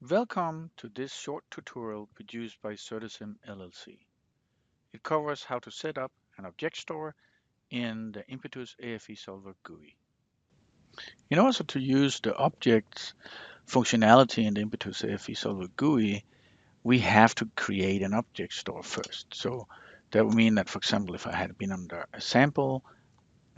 Welcome to this short tutorial produced by Certisim LLC. It covers how to set up an object store in the Impetus AFE Solver GUI. In order to use the objects functionality in the Impetus AFE Solver GUI, we have to create an object store first. So that would mean that, for example, if I had been under a sample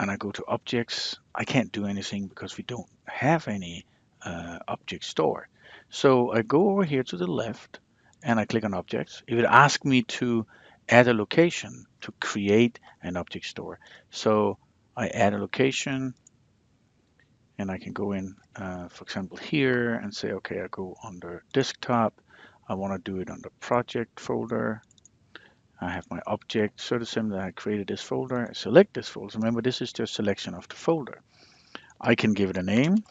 and I go to objects, I can't do anything because we don't have any object store. So I go over here to the left and I click on objects. It would ask me to add a location to create an object store. So I add a location and I can go in, for example, here and say, okay, I go under desktop. I want to do it on the project folder. I have my object, Certisim, that I created this folder. I select this folder. Remember, this is just selection of the folder. I can give it a name,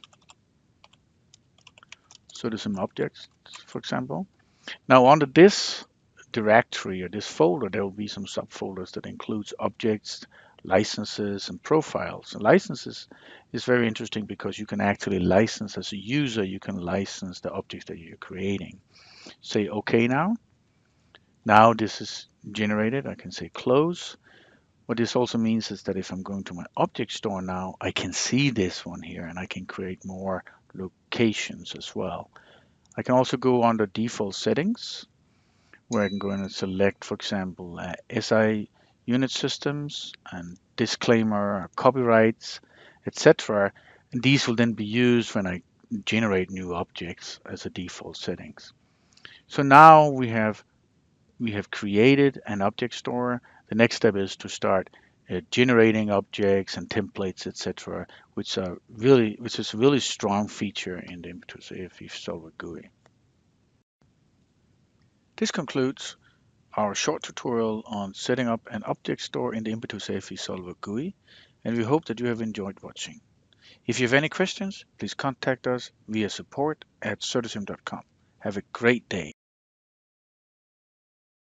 Certisim objects, for example. Now, under this directory or this folder, there will be some subfolders that includes objects, licenses, and profiles. And licenses is very interesting because you can actually license as a user, you can license the objects that you're creating. Say OK now. Now this is generated. I can say close. What this also means is that if I'm going to my object store now, I can see this one here and I can create more locations as well. I can also go under default settings where I can go in and select, for example, SI unit systems and disclaimer, copyrights, etc. And these will then be used when I generate new objects as a default settings. So now we have created an object store. The next step is to start generating objects and templates, etc., which is a really strong feature in the Impetus AFE Solver GUI. This concludes our short tutorial on setting up an object store in the Impetus AFE Solver GUI, and we hope that you have enjoyed watching. If you have any questions, please contact us via support@certisim.com. Have a great day.